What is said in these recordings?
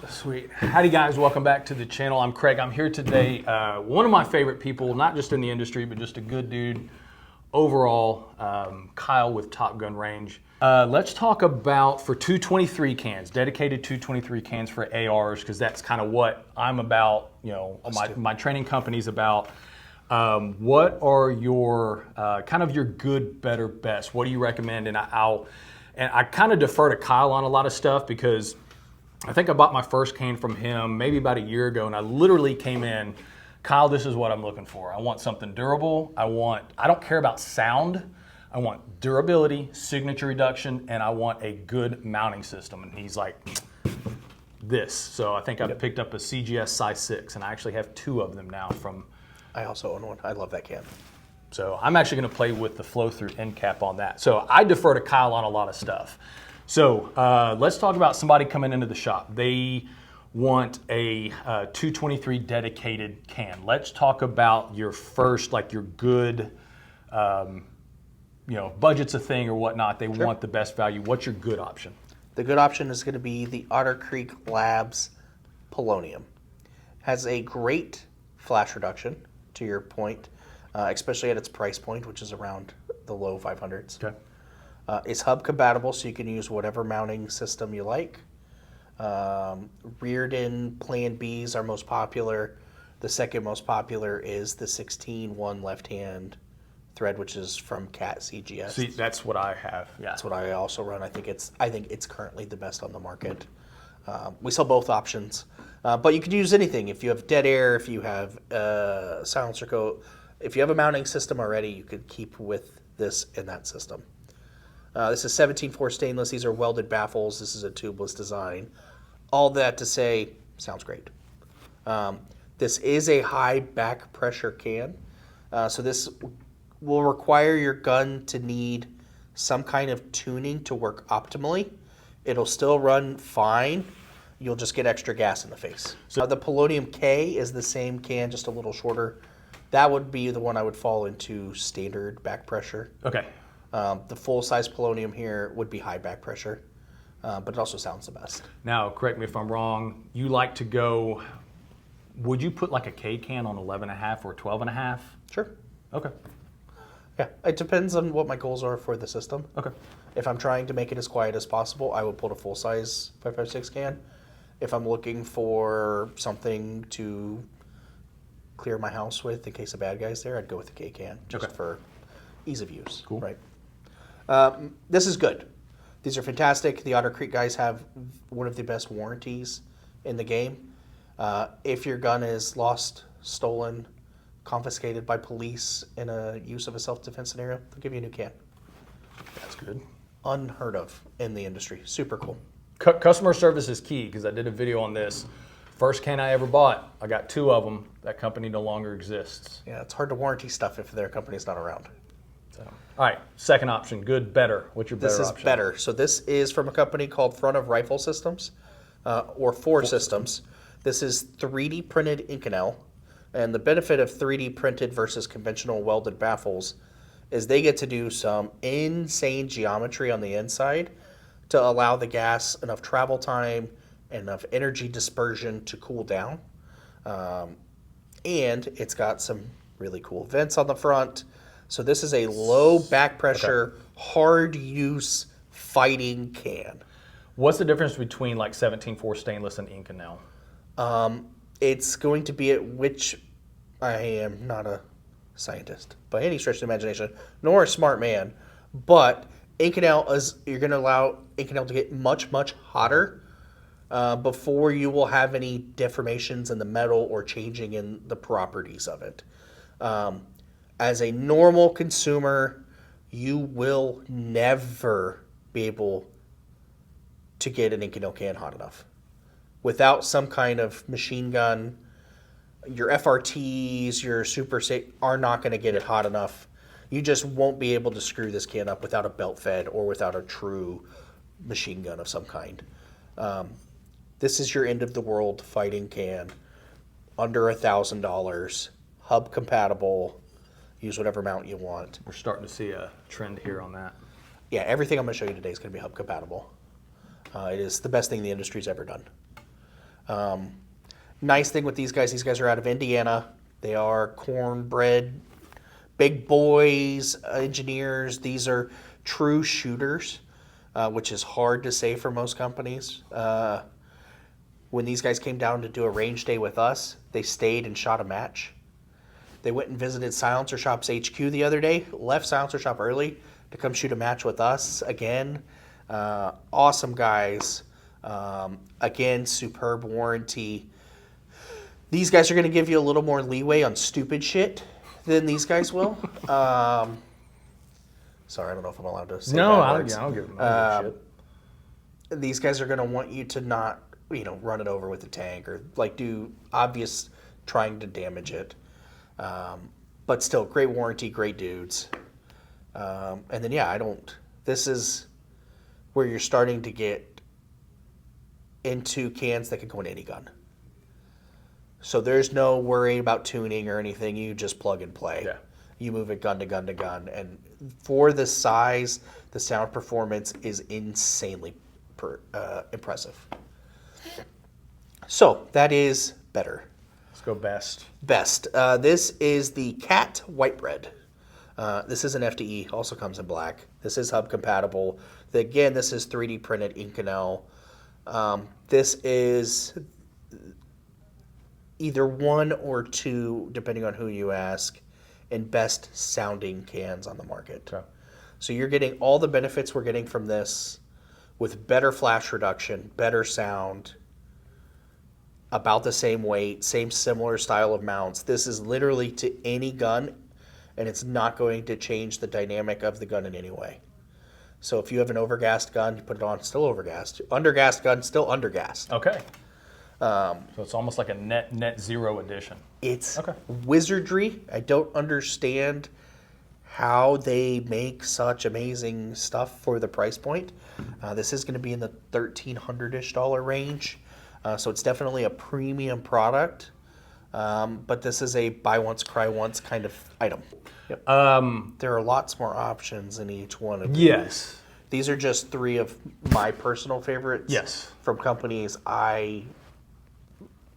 Sweet. Howdy guys, welcome back to the channel. I'm Craig. I'm here today. One of my favorite people, not just in the industry, but just a good dude overall, Kyle with Top Gun Range. Let's talk about for 223 cans, dedicated 223 cans for ARs, because that's kind of what I'm about, you know, my training company's about. What are your, kind of your good, better, best? What do you recommend? And I kind of defer to Kyle on a lot of stuff because I think I bought my first can from him maybe about a year ago, and I literally came in, Kyle, this is what I'm looking for. I want something durable. I don't care about sound. I want durability, signature reduction, and I want a good mounting system. And he's like, this. So I think I picked up a CGS size 6, and I actually have 2 of them now from. I also own one. I love that can. So I'm actually going to play with the flow-through end cap on that. So I defer to Kyle on a lot of stuff. So let's talk about somebody coming into the shop. They want a 223 dedicated can. Let's talk about your first, like your good, you know, budget's a thing or whatnot. They want the best value. What's your good option? The good option is going to be the Otter Creek Labs Polonium. Has a great flash reduction, to your point, especially at its price point, which is around the low 500s. Okay. It's hub compatible, so you can use whatever mounting system you like. Reared-in Plan Bs are most popular. The second most popular is the 16-1 left-hand thread, which is from Cat CGS. See, that's what I have. Yeah, that's what I also run. I think it's currently the best on the market. We sell both options, but you could use anything. If you have dead air, if you have silencer coat, if you have a mounting system already, you could keep with this and that system. This is 17-4 stainless. These are welded baffles. This is a tubeless design. All that to say, sounds great. This is a high back pressure can. So this will require your gun to need some kind of tuning to work optimally. It'll still run fine. You'll just get extra gas in the face. So the Polonium K is the same can, just a little shorter. That would be the one I would fall into standard back pressure. Okay. The full-size Polonium here would be high back pressure, but it also sounds the best. Now, correct me if I'm wrong, you like to go, would you put like a K can on 11.5 or 12.5? Sure. Okay. Yeah, it depends on what my goals are for the system. Okay. If I'm trying to make it as quiet as possible, I would put a full-size 5.56 can. If I'm looking for something to clear my house with in case a bad guy's there, I'd go with the K can, just for ease of use. Cool. Right. This is good. These are fantastic. The Otter Creek guys have one of the best warranties in the game. If your gun is lost, stolen, confiscated by police in a use of a self-defense scenario, they'll give you a new can. That's good. Unheard of in the industry. Super cool. Customer service is key because I did a video on this. First can I ever bought, I got 2 of them. That company no longer exists. Yeah, it's hard to warranty stuff if their company's not around. So, all right, second option, good, better. What's your better option? This is better. So this is from a company called Front of Rifle Systems, or Four Systems. This is 3D printed Inconel, and the benefit of 3D printed versus conventional welded baffles is they get to do some insane geometry on the inside to allow the gas enough travel time, enough energy dispersion to cool down. And it's got some really cool vents on the front. So this is a low back pressure, hard use fighting can. What's the difference between like 17-4 stainless and Inconel? It's going to be at which, I am not a scientist by any stretch of the imagination, nor a smart man, but Inconel is, you're going to allow Inconel to get much, much hotter before you will have any deformations in the metal or changing in the properties of it. As a normal consumer, you will never be able to get an Inconel can hot enough. Without some kind of machine gun, your FRTs, your Super Safe are not going to get it hot enough. You just won't be able to screw this can up without a belt fed or without a true machine gun of some kind. This is your end of the world fighting can, under $1,000, hub compatible. Use whatever mount you want. We're starting to see a trend here on that. Yeah, everything I'm going to show you today is going to be hub compatible. It is the best thing the industry's ever done. Nice thing with these guys are out of Indiana. They are cornbread, big boys, engineers. These are true shooters, which is hard to say for most companies. When these guys came down to do a range day with us, they stayed and shot a match. They went and visited Silencer Shop's HQ the other day, left Silencer Shop early to come shoot a match with us again. Awesome guys. Again, superb warranty. These guys are going to give you a little more leeway on stupid shit than these guys will. Sorry, I don't know if I'm allowed to say No, bad I words. don't give a shit. These guys are going to want you to not, run it over with the tank or do obvious trying to damage it. But still, great warranty, great dudes. And then, this is where you're starting to get into cans that can go in any gun. So there's no worry about tuning or anything. You just plug and play. Yeah. You move it gun to gun to gun. And for the size, the sound performance is insanely impressive. So that is better. Let's go best. Best. This is the Cat White Bread. This is an FDE, also comes in black. This is hub compatible. Again, this is 3D printed Inconel. This is either one or two, depending on who you ask, in best sounding cans on the market. Okay. So you're getting all the benefits we're getting from this with better flash reduction, better sound, about the same weight, same similar style of mounts. This is literally to any gun, and it's not going to change the dynamic of the gun in any way. So if you have an overgassed gun, you put it on, still overgassed. Undergassed gun, still undergassed. Okay. So it's almost like a net zero edition. It's Okay. wizardry. I don't understand how they make such amazing stuff for the price point. This is going to be in the $1,300-ish range. So it's definitely a premium product. But this is a buy once, cry once kind of item. Yep. There are lots more options in each one of these. Yes. These are just three of my personal favorites. Yes. From companies I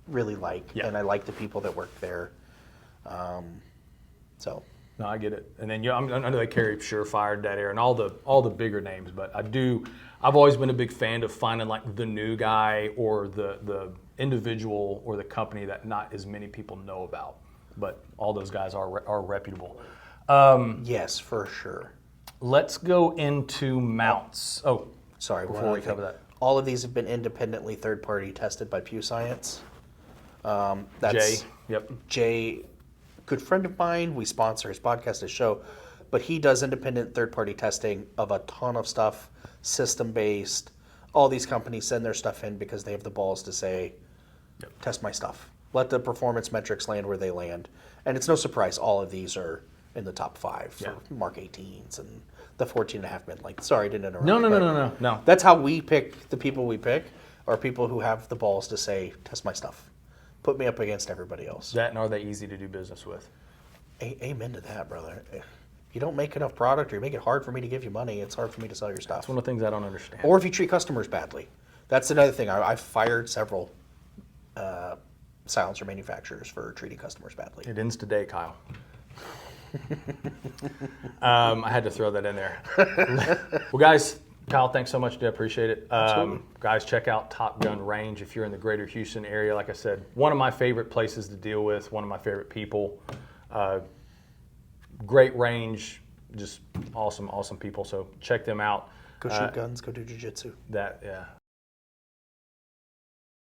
really like, Yeah. and I like the people that work there. So No, I get it. And then I know they carry Surefire, Dead Air, and all the bigger names. But I've always been a big fan of finding like the new guy or the individual or the company that not as many people know about. But all those guys are reputable. yes, for sure. Let's go into mounts. Oh, Sorry, before one we other cover thing. that. All of these have been independently third-party tested by Pew Science. That's Jay. Yep. Jay, good friend of mine. We sponsor his podcast, his show, but he does independent third-party testing of a ton of stuff, system-based. All these companies send their stuff in because they have the balls to say, test my stuff. Let the performance metrics land where they land. And it's no surprise all of these are in the top 5 for Mark 18s and the 14.5 mid length. Sorry, I didn't interrupt. No. That's how we pick the people we pick, are people who have the balls to say, test my stuff. Put me up against everybody else. That, and are they easy to do business with? Amen to that, brother. If you don't make enough product or you make it hard for me to give you money, it's hard for me to sell your stuff. It's one of the things I don't understand. Or if you treat customers badly. That's another thing. I've fired several silencer manufacturers for treating customers badly. It ends today, Kyle. I had to throw that in there. Well, guys, Kyle, thanks so much. I appreciate it. Guys, check out Top Gun Range if you're in the greater Houston area. Like I said, one of my favorite places to deal with, one of my favorite people. Great range, just awesome people. So check them out. Go shoot guns, go do jiu-jitsu. Yeah.